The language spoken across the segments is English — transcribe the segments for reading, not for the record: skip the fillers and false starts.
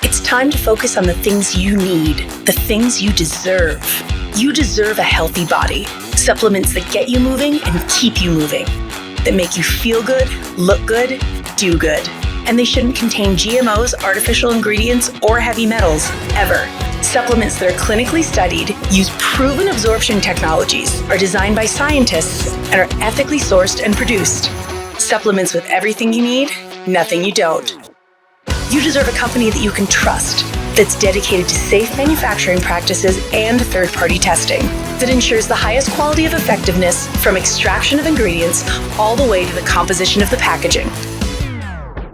It's time to focus on the things you need, the things you deserve. You deserve a healthy body. Supplements that get you moving and keep you moving. That make you feel good, look good, do good. And they shouldn't contain GMOs, artificial ingredients, or heavy metals, ever. Supplements that are clinically studied, use proven absorption technologies, are designed by scientists, and are ethically sourced and produced. Supplements with everything you need, nothing you don't. You deserve a company that you can trust, that's dedicated to safe manufacturing practices and third-party testing, that ensures the highest quality of effectiveness from extraction of ingredients all the way to the composition of the packaging.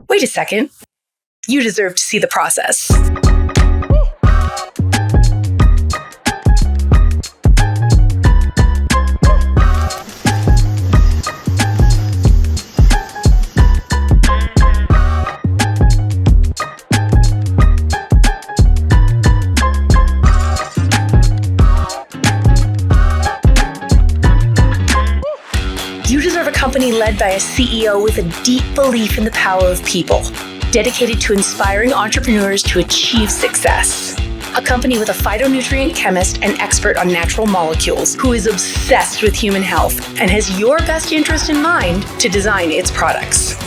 Wait a second. You deserve to see the process. You deserve a company led by a CEO with a deep belief in the power of people, dedicated to inspiring entrepreneurs to achieve success. A company with a phytonutrient chemist and expert on natural molecules who is obsessed with human health and has your best interest in mind to design its products.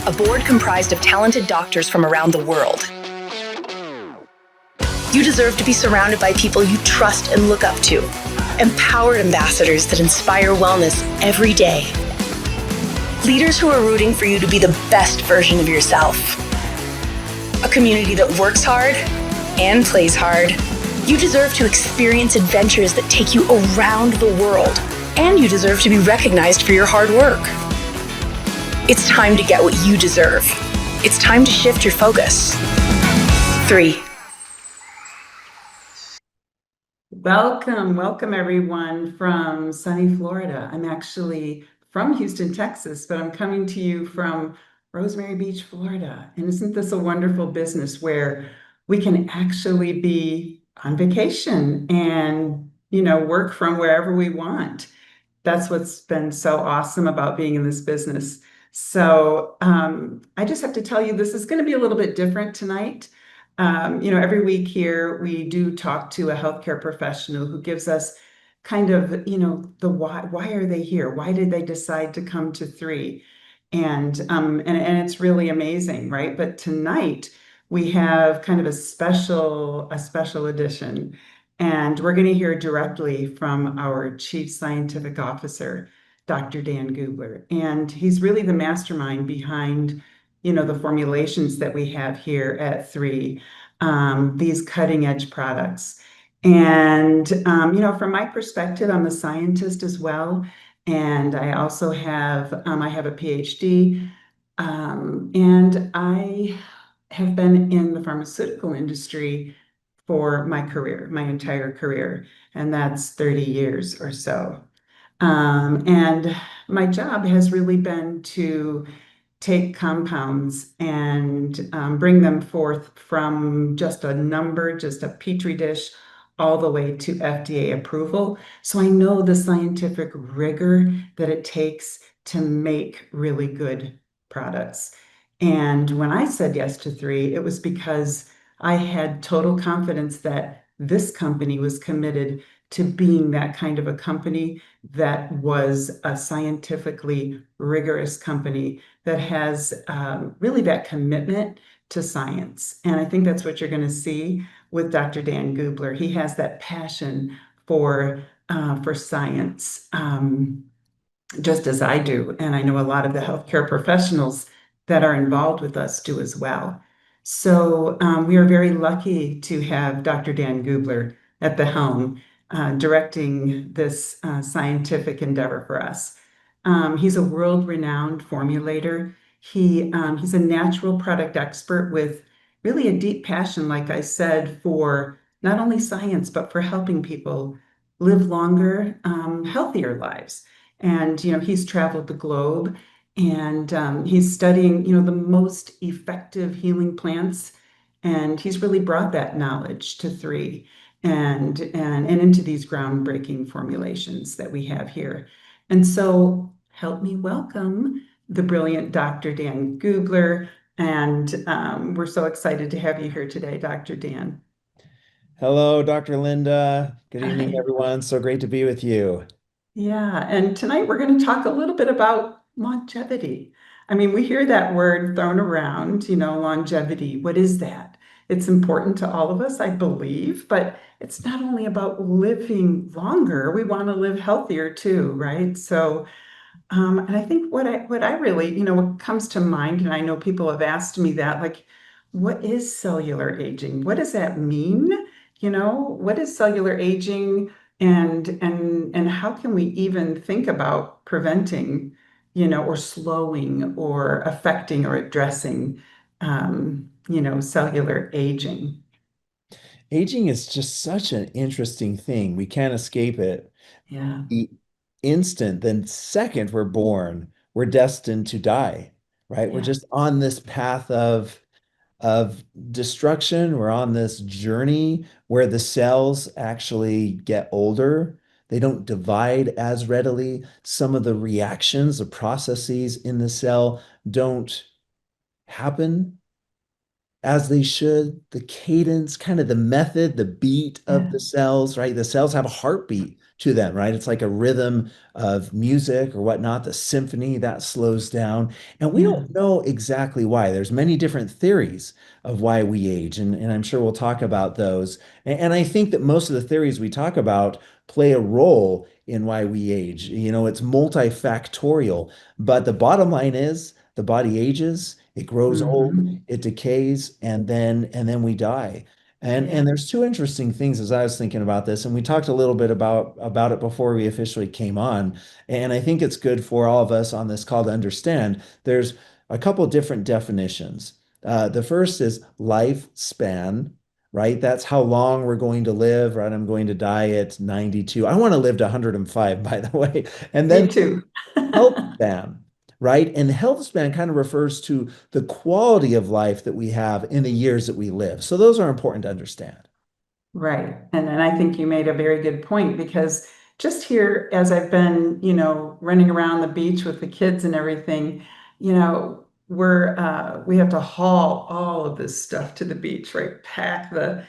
A board comprised of talented doctors from around the world. You deserve to be surrounded by people you trust and look up to. Empowered ambassadors that inspire wellness every day. Leaders who are rooting for you to be the best version of yourself. A community that works hard and plays hard. You deserve to experience adventures that take you around the world, and you deserve to be recognized for your hard work. It's time to get what you deserve. It's time to shift your focus. 3. Welcome everyone from sunny Florida. I'm actually from Houston, Texas, but I'm coming to you from Rosemary Beach, Florida. And isn't this a wonderful business where we can actually be on vacation and, work from wherever we want? That's what's been so awesome about being in this business. So I just have to tell you, this is going to be a little bit different tonight. Every week here, we do talk to a healthcare professional who gives us kind of, the why are they here? Why did they decide to come to 3? And it's really amazing, right? But tonight we have kind of a special edition, and we're going to hear directly from our Chief Scientific Officer, Dr. Dan Gubler. And he's really the mastermind behind the formulations that we have here at 3, these cutting edge products. And, from my perspective, I'm a scientist as well. And I also have, I have a Ph.D. And I have been in the pharmaceutical industry for my entire career, and that's 30 years or so. And my job has really been to take compounds and bring them forth from just a number, just a petri dish, all the way to FDA approval. So I know the scientific rigor that it takes to make really good products. And when I said yes to 3, it was because I had total confidence that this company was committed to being that kind of a company that was a scientifically rigorous company that has really that commitment to science. And I think that's what you're going to see with Dr. Dan Gubler. He has that passion for science, just as I do. And I know a lot of the healthcare professionals that are involved with us do as well. So we are very lucky to have Dr. Dan Gubler at the helm, directing this scientific endeavor for us. He's a world-renowned formulator. He's a natural product expert with really a deep passion, like I said, for not only science, but for helping people live longer, healthier lives. And, he's traveled the globe, and he's studying, the most effective healing plants. And he's really brought that knowledge to 3 and into these groundbreaking formulations that we have here. And so help me welcome the brilliant Dr. Dan Gubler And we're so excited to have you here today, Dr. Dan. Hello, Dr. Linda. Good evening, Hi. everyone. So great to be with you. Yeah, and tonight we're going to talk a little bit about longevity. I mean, we hear that word thrown around, longevity. What is that? It's important to all of us, I believe, but it's not only about living longer, we want to live healthier too, right? So, and I think what I really, what comes to mind, and I know people have asked me that, like, what is cellular aging? What does that mean? What is cellular aging, and how can we even think about preventing, or slowing or affecting or addressing, cellular aging? Aging is just such an interesting thing. We can't escape it. Yeah, The instant, then second we're born, we're destined to die, right? We're yeah, just on this path of destruction. We're on this journey where the cells actually get older. They don't divide as readily. Some of the reactions, the processes in the cell don't happen as they should. The cadence, kind of the method, the beat of yeah, the cells, right? The cells have a heartbeat to them, right? It's like a rhythm of music or whatnot, the symphony that slows down. And we yeah, don't know exactly why. There's many different theories of why we age, and I'm sure we'll talk about those. And I think that most of the theories we talk about play a role in why we age. It's multifactorial, but the bottom line is the body ages, it grows old, hmm, it decays, and then we die. And yeah, there's two interesting things as I was thinking about this, and we talked a little bit about it before we officially came on. And I think it's good for all of us on this call to understand there's a couple different definitions. The first is lifespan, right? That's how long we're going to live, right? I'm going to die at 92. I want to live to 105, by the way. And me then too. health span, right? And health span kind of refers to the quality of life that we have in the years that we live. So those are important to understand. Right. And I think you made a very good point because just here, as I've been, running around the beach with the kids and everything, we have to haul all of this stuff to the beach, right? Pack the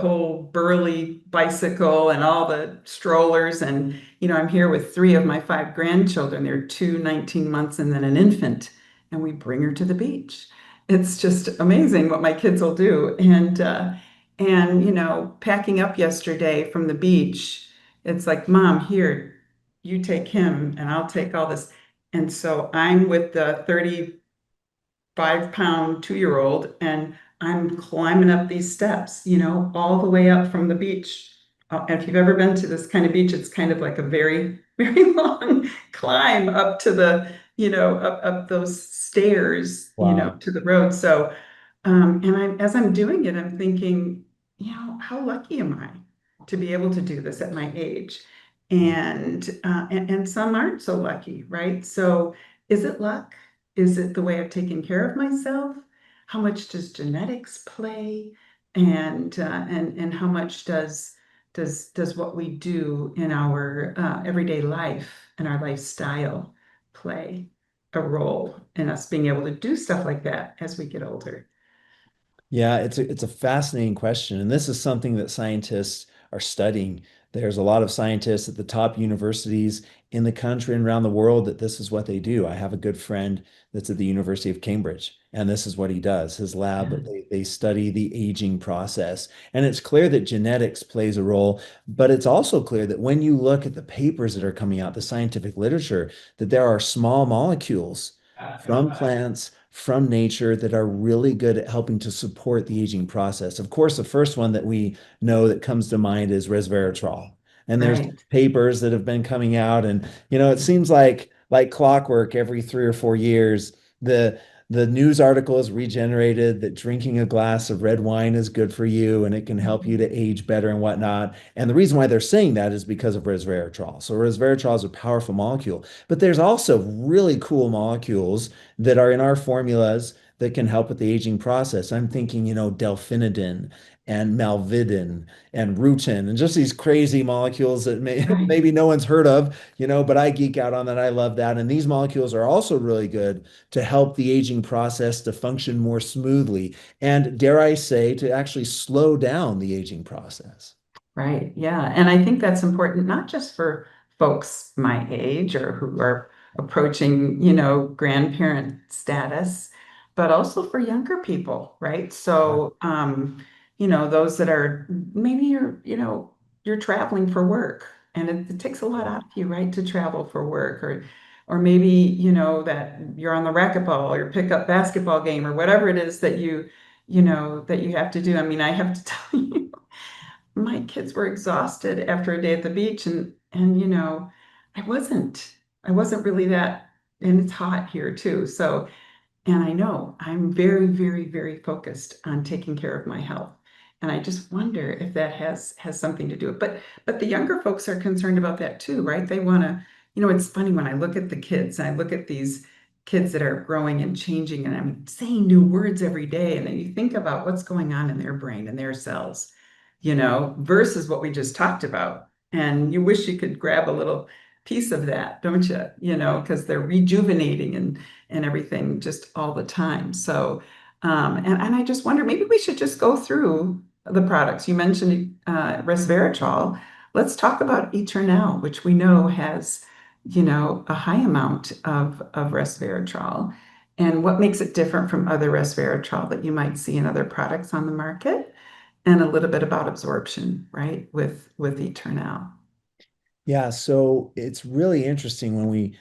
whole burly bicycle and all the strollers. And, I'm here with three of my five grandchildren. They're 19 months and then an infant, and we bring her to the beach. It's just amazing what my kids will do. And, packing up yesterday from the beach, it's like, Mom, here, you take him and I'll take all this. And so I'm with the 5-pound 2-year-old, and I'm climbing up these steps, all the way up from the beach. If you've ever been to this kind of beach, it's kind of like a very, very long climb up to up those stairs, Wow. to the road. So, as I'm doing it, I'm thinking, how lucky am I to be able to do this at my age? And some aren't so lucky, right? So, is it luck? Is it the way I've taken care of myself? How much does genetics play? And how much does what we do in our everyday life and our lifestyle play a role in us being able to do stuff like that as we get older? Yeah, it's a fascinating question, and this is something that scientists are studying. There's a lot of scientists at the top universities in the country and around the world that this is what they do. I have a good friend that's at the University of Cambridge, and this is what he does. His lab, Yeah, they study the aging process, and it's clear that genetics plays a role, but it's also clear that when you look at the papers that are coming out, the scientific literature, that there are small molecules from plants, from nature that are really good at helping to support the aging process. Of course, the first one that we know that comes to mind is resveratrol. And there's right. papers that have been coming out, and it seems like clockwork every 3 or 4 years. The news article is regenerated that drinking a glass of red wine is good for you and it can help you to age better and whatnot. And the reason why they're saying that is because of resveratrol. So resveratrol is a powerful molecule, but there's also really cool molecules that are in our formulas that can help with the aging process. I'm thinking, delphinidin and malvidin and rutin and just these crazy molecules that Right. maybe no one's heard of, but I geek out on that. I love that. And these molecules are also really good to help the aging process to function more smoothly and, dare I say, to actually slow down the aging process. Right. Yeah. And I think that's important, not just for folks my age or who are approaching, grandparent status, but also for younger people, right? So, those that are maybe you're traveling for work and it takes a lot out of you, right, to travel for work or maybe, that you're on the racquetball or pickup basketball game or whatever it is that that you have to do. I mean, I have to tell you my kids were exhausted after a day at the beach and I wasn't really that, and it's hot here too. So, and I know I'm very, very, very focused on taking care of my health. And I just wonder if that has something to do with it. But the younger folks are concerned about that too, right? They want to, it's funny when I look at the kids, and I look at these kids that are growing and changing, and I'm saying new words every day. And then you think about what's going on in their brain and their cells, versus what we just talked about. And you wish you could grab a little piece of that, don't you? Because they're rejuvenating and everything just all the time. So, and I just wonder, maybe we should just go through the products. You mentioned resveratrol. Let's talk about Eternal, which we know has, a high amount of resveratrol. And what makes it different from other resveratrol that you might see in other products on the market, and a little bit about absorption, right, with Eternal. Yeah, so it's really interesting when we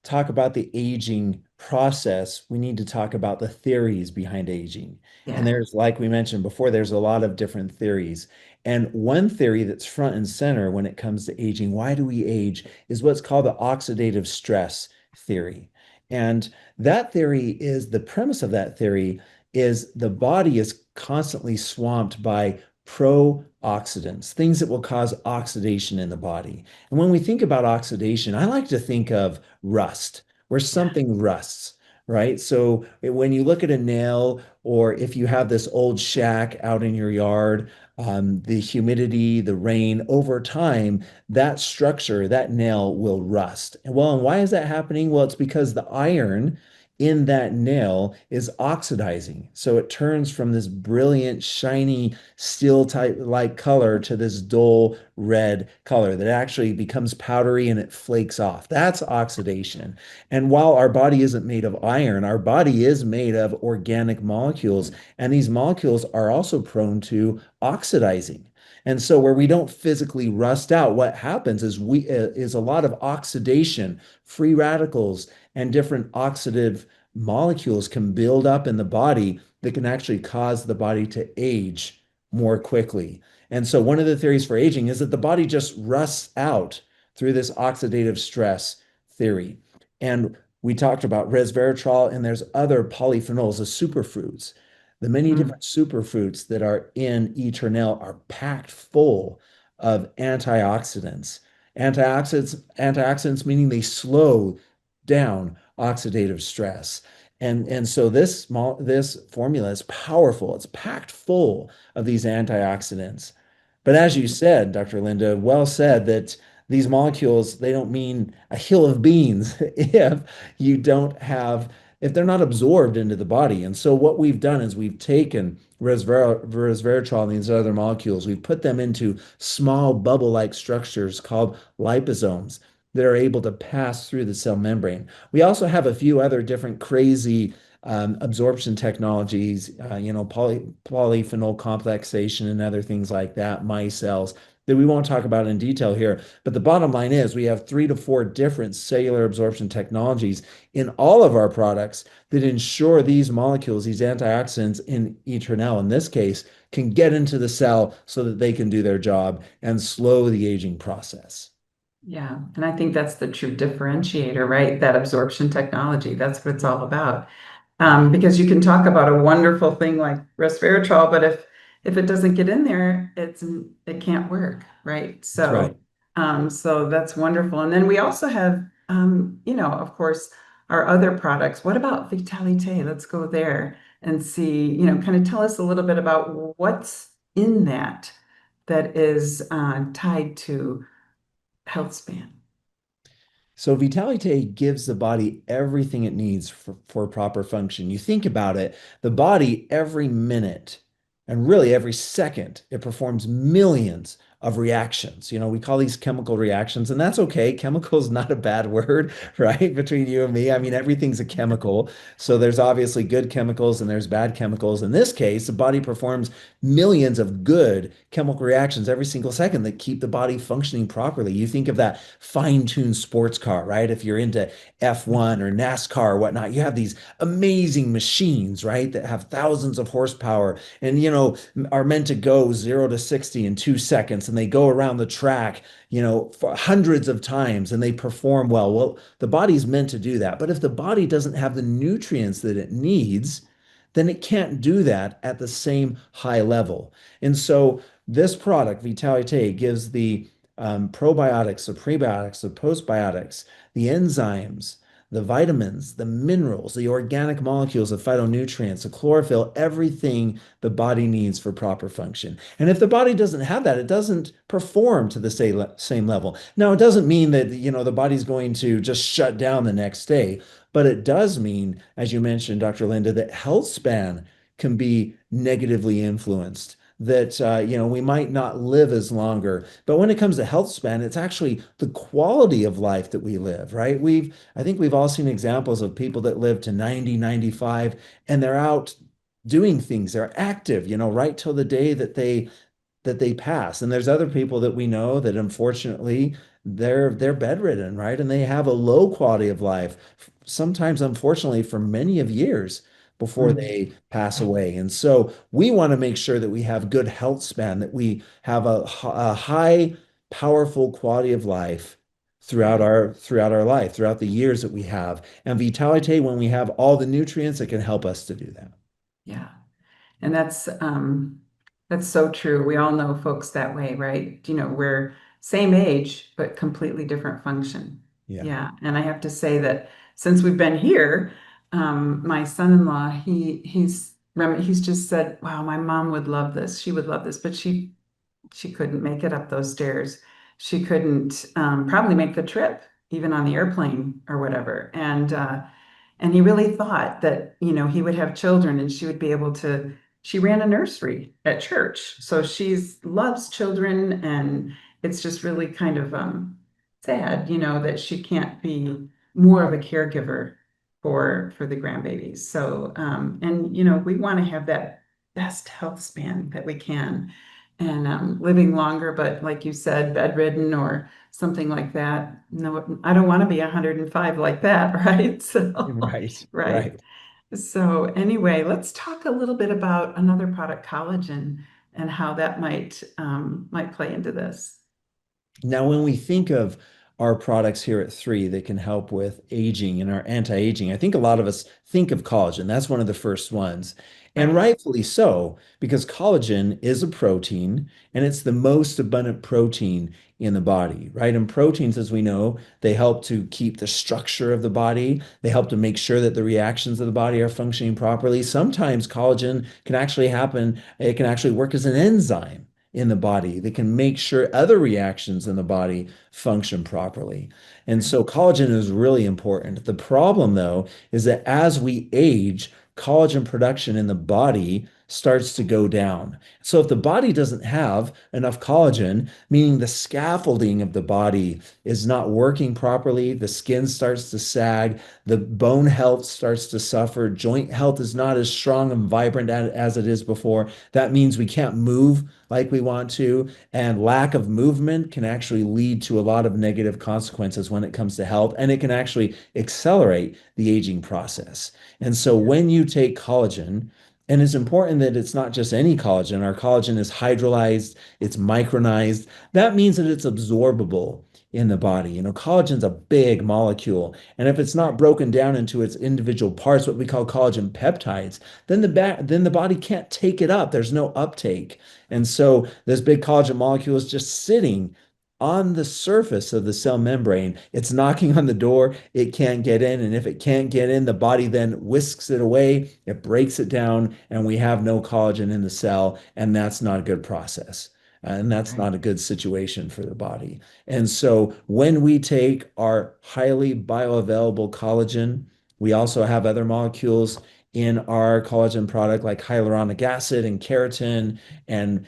talk about the aging process, we need to talk about the theories behind aging. And Yeah. there's, like we mentioned before, there's a lot of different theories. And one theory that's front and center when it comes to aging, why do we age, is what's called the oxidative stress theory. And that theory is the premise of that theory is the body is constantly swamped by pro-oxidants, things that will cause oxidation in the body. And when we think about oxidation, I like to think of rust, where Yeah. something rusts, right? So when you look at a nail, or if you have this old shack out in your yard, the humidity, the rain, over time, that structure, that nail will rust. And why is that happening? Well, it's because the iron in that nail is oxidizing. So it turns from this brilliant, shiny, steel type like color to this dull red color that actually becomes powdery and it flakes off. That's oxidation. And while our body isn't made of iron, our body is made of organic molecules. And these molecules are also prone to oxidizing. And so where we don't physically rust out, what happens is we is a lot of oxidation, free radicals, and different oxidative molecules can build up in the body that can actually cause the body to age more quickly. And so one of the theories for aging is that the body just rusts out through this oxidative stress theory. And we talked about resveratrol, and there's other polyphenols, the superfruits. The many Mm. different superfruits that are in Eternel are packed full of antioxidants. Antioxidants meaning they slow down oxidative stress. And so this formula is powerful. It's packed full of these antioxidants. But as you said, Dr. Linda, well said that these molecules, they don't mean a hill of beans if you don't have, if they're not absorbed into the body. And so what we've done is we've taken resveratrol and these other molecules, we've put them into small bubble-like structures called liposomes that are able to pass through the cell membrane. We also have a few other different crazy absorption technologies, polyphenol complexation and other things like that, micelles, that we won't talk about in detail here. But the bottom line is we have 3 to 4 different cellular absorption technologies in all of our products that ensure these molecules, these antioxidants in Eternal, in this case, can get into the cell so that they can do their job and slow the aging process. Yeah. And I think that's the true differentiator, right? That absorption technology. That's what it's all about. Because you can talk about a wonderful thing like resveratrol, but if it doesn't get in there, it can't work, right? That's right. So that's wonderful. And then we also have, of course, our other products. What about Vitalite? Let's go there and see, kind of tell us a little bit about what's in that that is tied to health span? So Vitality gives the body everything it needs for proper function. You think about it, the body every minute and really every second, it performs millions of reactions. We call these chemical reactions, and that's okay. Chemical is not a bad word, right? Between you and me. I mean, everything's a chemical. So there's obviously good chemicals and there's bad chemicals. In this case, the body performs millions of good chemical reactions every single second that keep the body functioning properly. You think of that fine-tuned sports car, right? If you're into F1 or NASCAR or whatnot, you have these amazing machines, right, that have thousands of horsepower and, are meant to go 0 to 60 in 2 seconds. And they go around the track, for hundreds of times and they perform well. Well, the body's meant to do that. But if the body doesn't have the nutrients that it needs, then it can't do that at the same high level. And so this product, Vitalite, gives the probiotics, the prebiotics, the postbiotics, the enzymes, the vitamins, the minerals, the organic molecules, the phytonutrients, the chlorophyll, everything the body needs for proper function. And if the body doesn't have that, it doesn't perform to the same level. Now, it doesn't mean that, the body's going to just shut down the next day, but it does mean, as you mentioned, Dr. Linda, that health span can be negatively influenced. That we might not live as longer, but when it comes to health span, it's actually the quality of life that we live, right? I think we've all seen examples of people that live to 90, 95, and they're out doing things. They're active, right till the day that they pass. And there's other people that we know that unfortunately they're bedridden, right? And they have a low quality of life, sometimes unfortunately for many of years before Mm. they pass away. And so we want to make sure that we have good health span, that we have a high, powerful quality of life throughout our life, throughout the years that we have. And Vitalite, when we have all the nutrients, it can help us to do that. Yeah. And that's so true. We all know folks that way, right? We're same age, but completely different function. Yeah. Yeah. And I have to say that since we've been here, my son-in-law, he's just said, wow, my mom would love this. She would love this, but she couldn't make it up those stairs. She couldn't probably make the trip, even on the airplane or whatever. And he really thought that, he would have children and she would be able to. She ran a nursery at church. So she's loves children, and it's just really kind of sad, that she can't be more of a caregiver for the grandbabies. So and we want to have that best health span that we can, and living longer, but like you said, bedridden or something like that. No, I don't want to be 105 like that, right? So, Right, right. right. So anyway, let's talk a little bit about another product, collagen, and how that might play into this. Now, when we think of our products here at Three that can help with aging and our anti-aging, I think a lot of us think of collagen. That's one of the first ones. And Right. rightfully so, because collagen is a protein and it's the most abundant protein in the body, right? And proteins, as we know, they help to keep the structure of the body. They help to make sure that the reactions of the body are functioning properly. Sometimes collagen can actually happen, it can actually work as an enzyme in the body that can make sure other reactions in the body function properly. And so collagen is really important. The problem, though, is that as we age, collagen production in the body starts to go down. So if the body doesn't have enough collagen, meaning the scaffolding of the body is not working properly, the skin starts to sag, the bone health starts to suffer, joint health is not as strong and vibrant as it is before. That means we can't move like we want to, and lack of movement can actually lead to a lot of negative consequences when it comes to health, and it can actually accelerate the aging process. And so when you take collagen, and it's important that it's not just any collagen. Our collagen is hydrolyzed, it's micronized. That means that it's absorbable in the body. Collagen's a big molecule, and if it's not broken down into its individual parts, what we call collagen peptides, then the body can't take it up. There's no uptake. And so this big collagen molecule is just sitting on the surface of the cell membrane. It's knocking on the door, it can't get in. And if it can't get in, the body then whisks it away, it breaks it down, and we have no collagen in the cell. And that's not a good process. And that's Right. not a good situation for the body. And so when we take our highly bioavailable collagen, we also have other molecules in our collagen product like hyaluronic acid and keratin and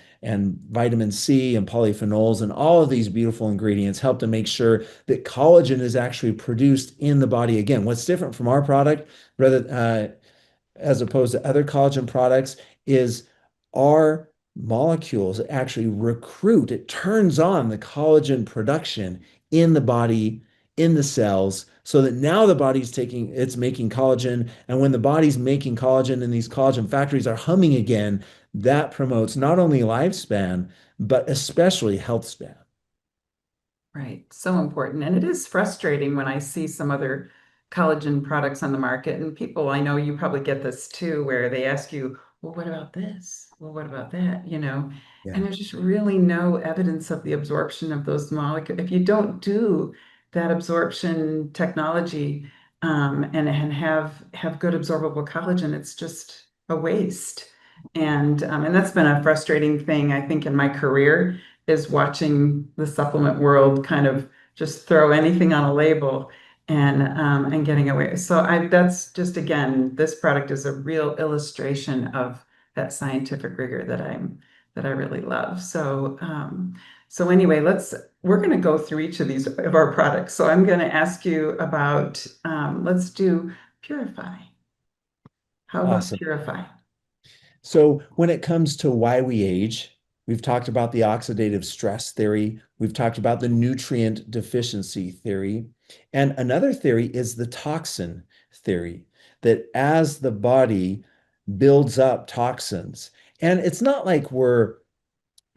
vitamin C and polyphenols, and all of these beautiful ingredients help to make sure that collagen is actually produced in the body. Again, what's different from our product, rather as opposed to other collagen products, is our molecules actually recruit, it turns on the collagen production in the body, in the cells, so that now the body's it's making collagen. And when the body's making collagen and these collagen factories are humming again, that promotes not only lifespan, but especially health span. Right. So important. And it is frustrating when I see some other collagen products on the market. And people, I know you probably get this too, where they ask you, well, what about this? Well, what about that? And Yeah. there's just really no evidence of the absorption of those molecules. If you don't do that absorption technology and have good absorbable collagen, it's just a waste. And that's been a frustrating thing, I think, in my career is watching the supplement world kind of just throw anything on a label and getting away. So that's just again, this product is a real illustration of that scientific rigor that I really love. So anyway, we're going to go through each of these of our products. So I'm going to ask you about let's do Purify. How about Awesome. Purify? So, when it comes to why we age, we've talked about the oxidative stress theory, we've talked about the nutrient deficiency theory, and another theory is the toxin theory, that as the body builds up toxins, and it's not like we're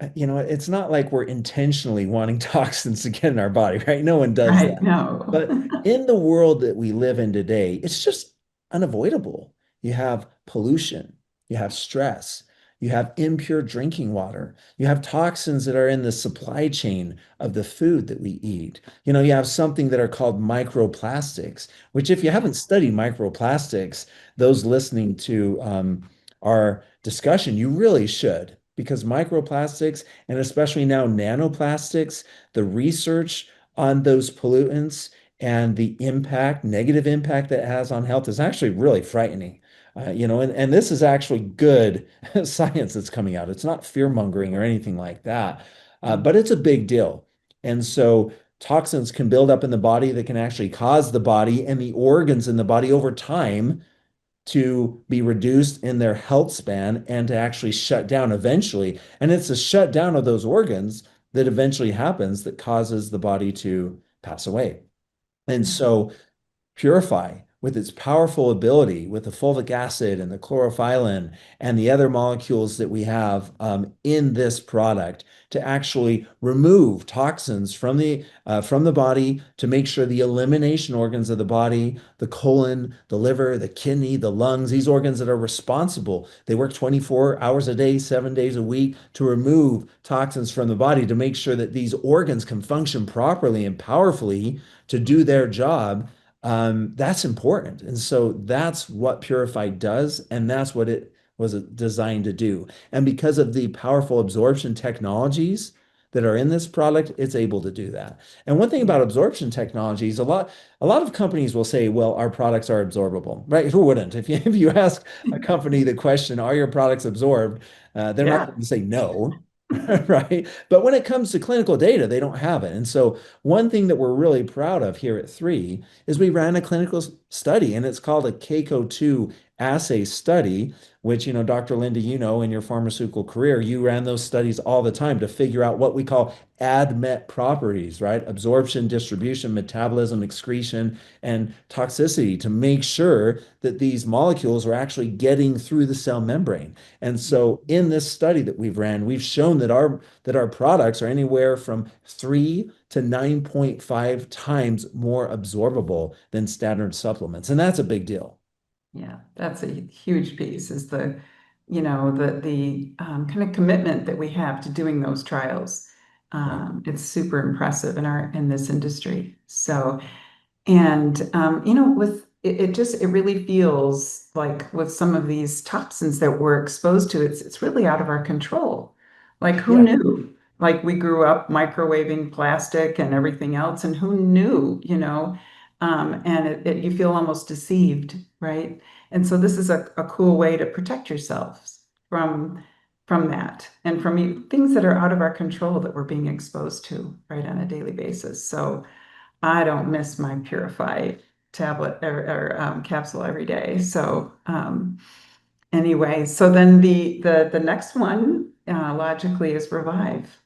intentionally wanting toxins to get in our body, right? No one does Right, that. no. But in the world that we live in today, it's just unavoidable. You have pollution, you have stress, you have impure drinking water, you have toxins that are in the supply chain of the food that we eat. You have something that are called microplastics, which, if you haven't studied microplastics, those listening to our discussion, you really should, because microplastics, and especially now nanoplastics, the research on those pollutants and the negative impact that it has on health is actually really frightening. And this is actually good science that's coming out. It's not fear mongering or anything like that, but it's a big deal. And so toxins can build up in the body that can actually cause the body and the organs in the body over time to be reduced in their health span and to actually shut down eventually. And it's a shutdown of those organs that eventually happens that causes the body to pass away. And so Purify, with its powerful ability with the fulvic acid and the chlorophyllin and the other molecules that we have in this product, to actually remove toxins from the body, to make sure the elimination organs of the body, the colon, the liver, the kidney, the lungs, these organs that are responsible, they work 24 hours a day, 7 days a week to remove toxins from the body, to make sure that these organs can function properly and powerfully to do their job. That's important. And so that's what Purify does, and that's what it was designed to do. And because of the powerful absorption technologies that are in this product, it's able to do that. And one thing Yeah. about absorption technologies, a lot of companies will say, well, our products are absorbable, right? Who wouldn't? If you ask a company the question, are your products absorbed? They're not Yeah. going to say no. Right. But when it comes to clinical data, they don't have it. And so, one thing that we're really proud of here at 3 is we ran a clinical study, and it's called a Keiko-2 assay study, which, Dr. Linda, in your pharmaceutical career, you ran those studies all the time to figure out what we call ADMET properties, right? Absorption, distribution, metabolism, excretion, and toxicity, to make sure that these molecules are actually getting through the cell membrane. And so in this study that we've ran, we've shown that our products are anywhere from 3 to 9.5 times more absorbable than standard supplements. And that's a big deal. Yeah, that's a huge piece is the kind of commitment that we have to doing those trials. Right. It's super impressive in this industry. So, and you know, with it just it really feels like with some of these toxins that we're exposed to, it's really out of our control. Like who Yeah. knew? Like we grew up microwaving plastic and everything else, and who knew, you know? And you feel almost deceived, right? And so this is a cool way to protect yourselves from from that and from things that are out of our control that we're being exposed to, right, on a daily basis. So I don't miss my Purify tablet or capsule every day. So anyway, so then the next one logically is Revive.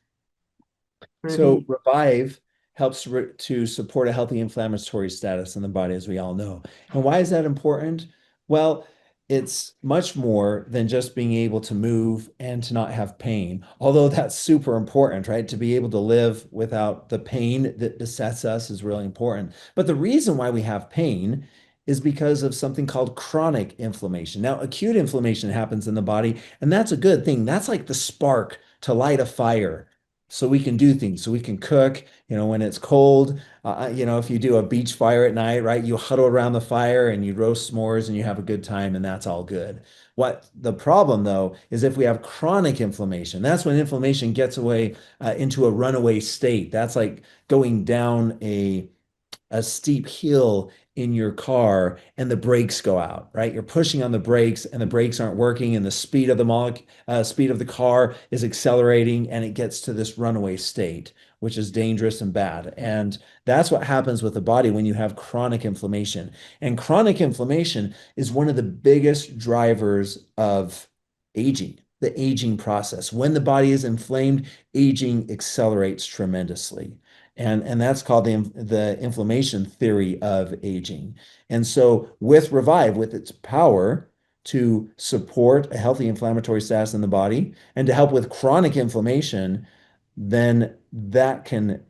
So Ruby. Revive helps to support a healthy inflammatory status in the body, as we all know. And why is that important? Well, it's much more than just being able to move and to not have pain, although that's super important, right? To be able to live without the pain that besets us is really important. But the reason why we have pain is because of something called chronic inflammation. Now, acute inflammation happens in the body, and that's a good thing. That's like the spark to light a fire so we can do things, so we can cook, when it's cold. If you do a beach fire at night, right, you huddle around the fire and you roast s'mores and you have a good time, and that's all good. What the problem, though, is if we have chronic inflammation, that's when inflammation gets away into a runaway state. That's like going down a steep hill in your car and the brakes go out, right? You're pushing on the brakes and the brakes aren't working, and the speed of the car is accelerating, and it gets to this runaway state, which is dangerous and bad. And that's what happens with the body when you have chronic inflammation. And chronic inflammation is one of the biggest drivers of aging, the aging process. When the body is inflamed, aging accelerates tremendously. And that's called the inflammation theory of aging. And so with Revive, with its power to support a healthy inflammatory status in the body and to help with chronic inflammation, then that can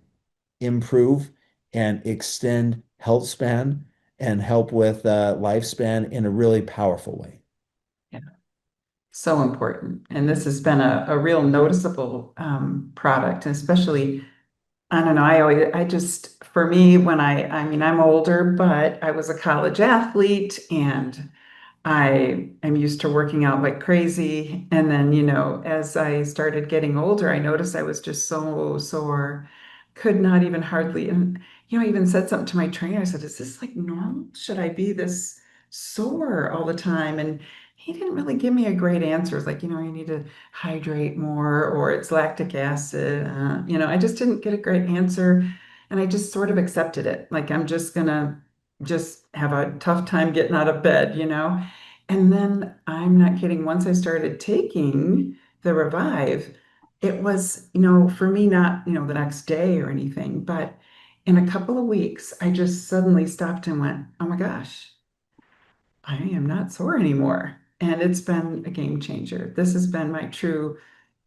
improve and extend health span and help with lifespan in a really powerful way. Yeah, so important. And this has been a real noticeable product, and especially I don't know. I just, for me, I mean, I'm older, but I was a college athlete and I am used to working out like crazy. And then, you know, as I started getting older, I noticed I was just so sore, could not even hardly, and, you know, I even said something to my trainer. I said, is this like normal? Should I be this sore all the time? And he didn't really give me a great answer. It's like, you know, you need to hydrate more or it's lactic acid. You know, I just didn't get a great answer. And I just sort of accepted it. Like, I'm just gonna just have a tough time getting out of bed, you know? And then I'm not kidding, once I started taking the Revive, it was, you know, for me, not, you know, the next day or anything, but in a couple of weeks, I just suddenly stopped and went, oh my gosh, I am not sore anymore. And it's been a game changer. This has been my true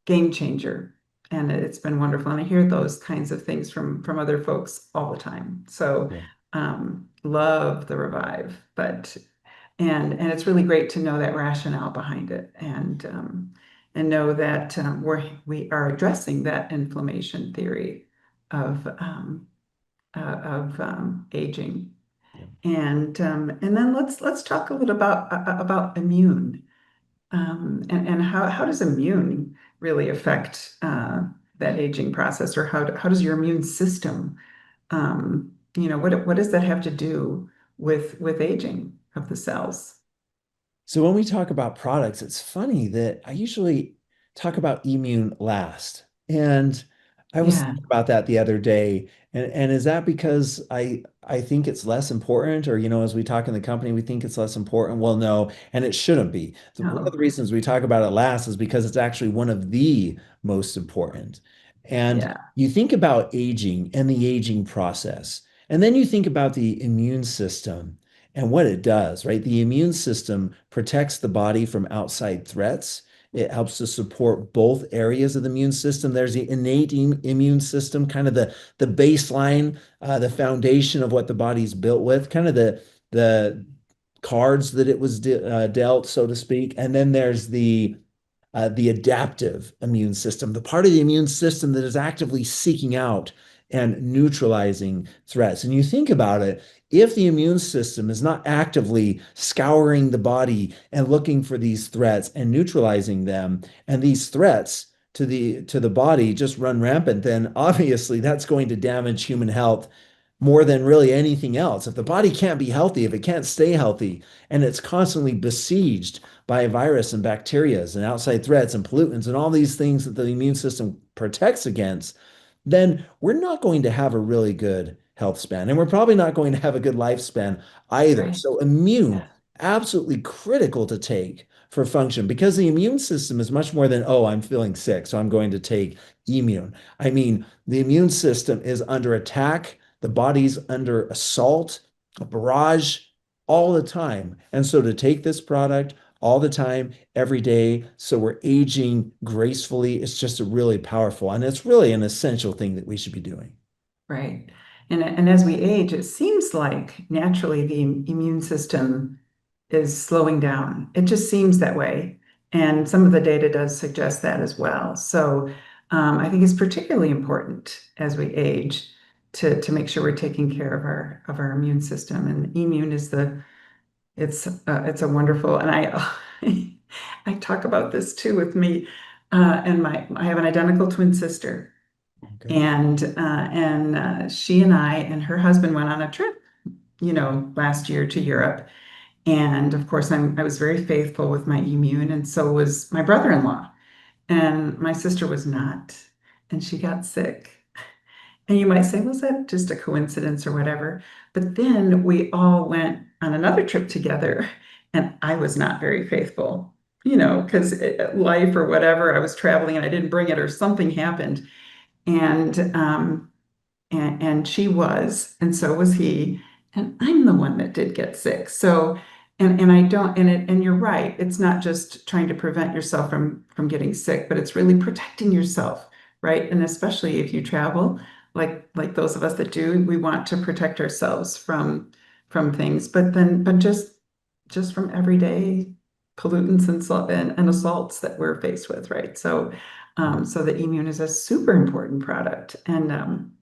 game changer. And it's been wonderful. And I hear those kinds of things from other folks all the time. So Yeah. love the Revive, but and it's really great to know that rationale behind it and know that we are addressing that inflammation theory of aging. Yeah. And then let's talk a little about immune and how does immune really affect that aging process, or how does your immune system you know, what does that have to do with aging of the cells? So when we talk about products, it's funny that I usually talk about immune last. And I was Yeah. thinking about that the other day. And is that because I think it's less important, or as we talk in the company, we think it's less important? Well, no, and it shouldn't be. One of the Oh, reasons we talk about it last is because it's actually one of the most important. And yeah. you think about aging and the aging process, and then you think about the immune system and what it does, right? The immune system protects the body from outside threats. It helps to support both areas of the immune system. There's the innate immune system, kind of the baseline, the foundation of what the body's built with, kind of the cards that it was dealt, so to speak. And then there's the the adaptive immune system, the part of the immune system that is actively seeking out and neutralizing threats. And you think about it, if the immune system is not actively scouring the body and looking for these threats and neutralizing them, and these threats to the body just run rampant, then obviously that's going to damage human health more than really anything else. If the body can't be healthy, if it can't stay healthy, and it's constantly besieged by virus and bacteria and outside threats and pollutants and all these things that the immune system protects against, then we're not going to have a really good health span. And we're probably not going to have a good lifespan either. Right. So, immune, Yeah. absolutely critical to take for function because the immune system is much more than, oh, I'm feeling sick, so I'm going to take immune. I mean, the immune system is under attack, the body's under assault, a barrage all the time. And so, to take this product, all the time, every day. So we're aging gracefully. It's just a really powerful, and it's really an essential thing that we should be doing. Right. And as we age, it seems like naturally the immune system is slowing down. It just seems that way. And some of the data does suggest that as well. So I think it's particularly important as we age to make sure we're taking care of our immune system. And immune is it's a wonderful, and I I talk about this too with me and my I have an identical twin sister. Okay. And she and I and her husband went on a trip, last year to Europe. And of course, I was very faithful with my immune, and so was my brother-in-law. And my sister was not, and she got sick. And you might say, was that just a coincidence or whatever? But then we all went on another trip together, and I was not very faithful, because life or whatever, I was traveling and I didn't bring it, or something happened. And and she was, and so was he, and I'm the one that did get sick. So, and I don't, and you're right. It's not just trying to prevent yourself from getting sick, but it's really protecting yourself, right? And especially if you travel, like those of us that do, we want to protect ourselves from things, but just from everyday pollutants and assaults that we're faced with, right? So, so the immune is a super important product, and I'm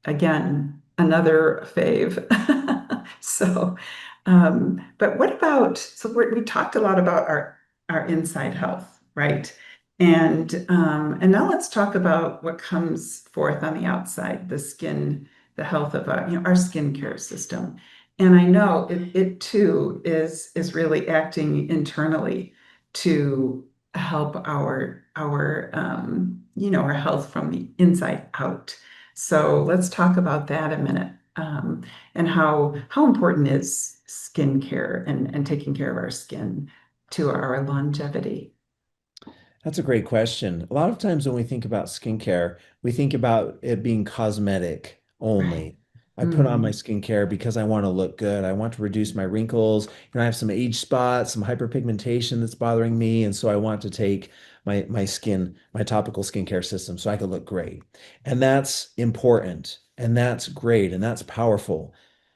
again another fave. So, but what about, so we talked a lot about our inside health, right? And now let's talk about what comes forth on the outside, the skin, the health of our skincare system. And I know it too is really acting internally to help our health from the inside out. So let's talk about that a minute. And how important is skincare and taking care of our skin to our longevity? That's a great question. A lot of times when we think about skincare, we think about it being cosmetic Right. only. I put on my Mhm. skincare because I want to look good. I want to reduce my wrinkles. I have some age spots, some hyperpigmentation that's bothering me, and so I want to take my topical skincare system so I can look great. And that's important, and that's great, and that's powerful.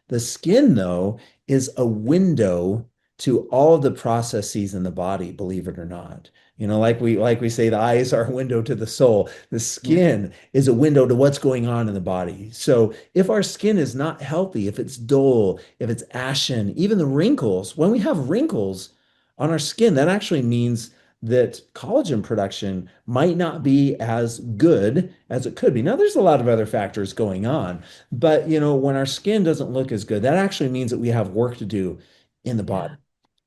The skin, though, is a window to all of the processes in the body, believe it or not. Like we say, the eyes are a window to the soul. The Yeah. skin is a window to what's going on in the body. So if our skin is not healthy, if it's dull, if it's ashen, even the wrinkles, when we have wrinkles on our skin, that actually means that collagen production might not be as good as it could be. Now, there's a lot of other factors going on, but when our skin doesn't look as good, that actually means that we have work to do in the body. Yeah.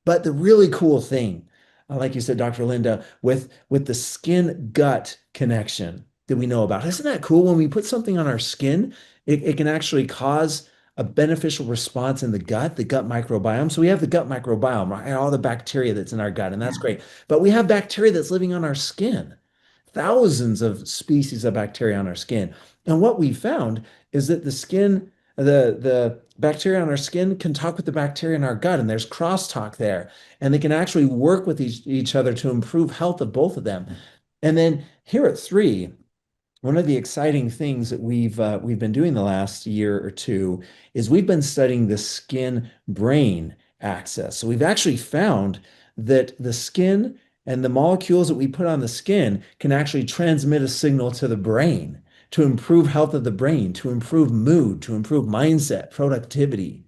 But the really cool thing, like you said, Dr. Linda, with the skin gut connection that we know about, isn't that cool? When we put something on our skin, it can actually cause a beneficial response in the gut microbiome. So we have the gut microbiome, right? All the bacteria that's in our gut, and that's Yeah. great. But we have bacteria that's living on our skin, thousands of species of bacteria on our skin. And what we found is that the bacteria on our skin can talk with the bacteria in our gut, and there's crosstalk there, and they can actually work with each other to improve health of both of them. And then here at three, one of the exciting things that we've been doing the last year or two is we've been studying the skin brain axis. So we've actually found that the skin And the molecules that we put on the skin can actually transmit a signal to the brain to improve health of the brain, to improve mood, to improve mindset, productivity,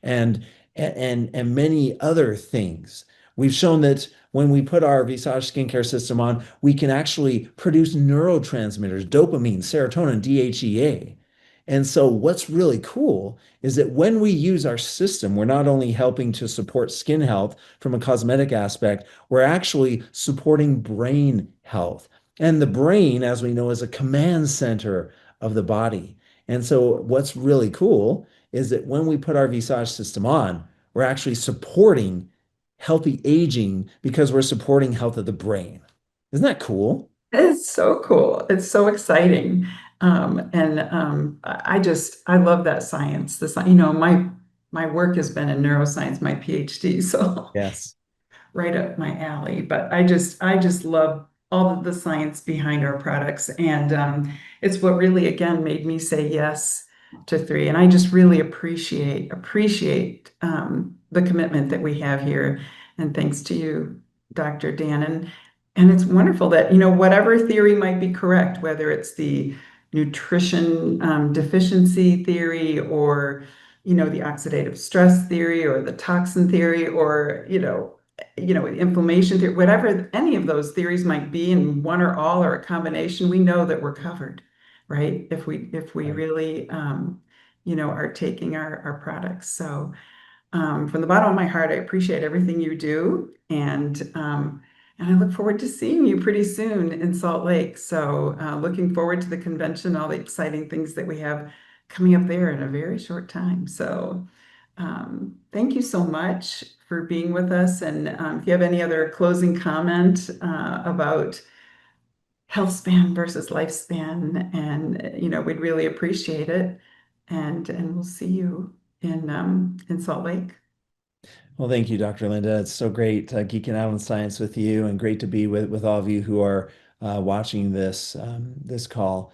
and and many other things. We've shown that when we put our Visage skincare system on, we can actually produce neurotransmitters, dopamine, serotonin, DHEA. And so what's really cool is that when we use our system, we're not only helping to support skin health from a cosmetic aspect, we're actually supporting brain health. And the brain, as we know, is a command center of the body. And so what's really cool is that when we put our Visage system on, we're actually supporting healthy aging because we're supporting health of the brain. Isn't that cool? It's so cool. It's so exciting. I love that science. My work has been in neuroscience, my PhD, so Yes. right up my alley. But I just love all of the science behind our products, and it's what really again made me say yes to three. And I just really appreciate the commitment that we have here, and thanks to you, Dr. Dan. And it's wonderful that whatever theory might be correct, whether it's the nutrition deficiency theory or the oxidative stress theory or the toxin theory or inflammation theory, whatever any of those theories might be, and one or all or a combination, we know that we're covered, right? If we Right. really, are taking our products. So from the bottom of my heart, I appreciate everything you do, and I look forward to seeing you pretty soon in Salt Lake. So looking forward to the convention, all the exciting things that we have coming up there in a very short time. So thank you so much for being with us. And if you have any other closing comment about health span versus lifespan, and we'd really appreciate it. And we'll see you in Salt Lake. Well, thank you, Dr. Linda. It's so great geeking out on science with you, and great to be with all of you who are watching this call.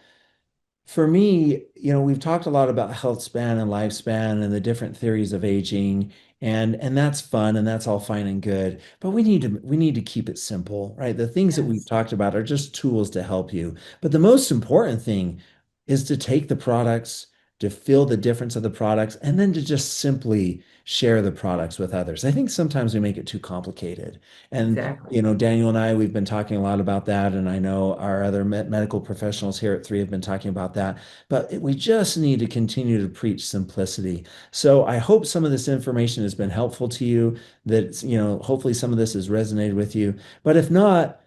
For me, we've talked a lot about health span and lifespan and the different theories of aging, and that's fun and that's all fine and good. But we need to keep it simple, right? The things that we've Yes, talked about are just tools to help you. But the most important thing is to take the products, to feel the difference of the products, and then to just simply share the products with others. I think sometimes we make it too complicated. And exactly. Daniel and I, we've been talking a lot about that, and I know our other medical professionals here at Three have been talking about that. But we just need to continue to preach simplicity. So I hope some of this information has been helpful to you, that, hopefully some of this has resonated with you. But if not,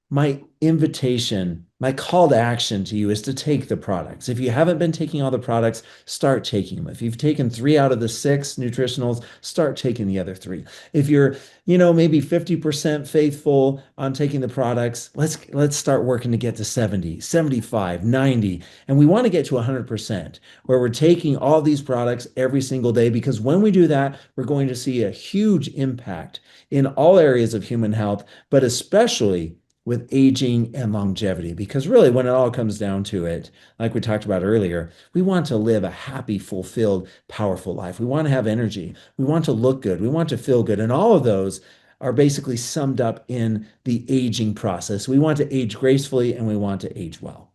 my invitation, my call to action to you is to take the products. If you haven't been taking all the products, start taking them. If you've taken 3 out of the 6 nutritionals, start taking the other 3. If you're, maybe 50% faithful on taking the products, let's start working to get to 70, 75, 90. And we want to get to 100% where we're taking all these products every single day, because when we do that, we're going to see a huge impact in all areas of human health, but especially with aging and longevity. Because really, when it all comes down to it, like we talked about earlier, we want to live a happy, fulfilled, powerful life. We want to have energy. We want to look good. We want to feel good. And all of those are basically summed up in the aging process. We want to age gracefully and we want to age well.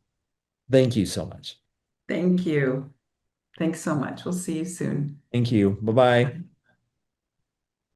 Thank you so much. Thank you. Thanks so much. We'll see you soon. Thank you. Bye bye.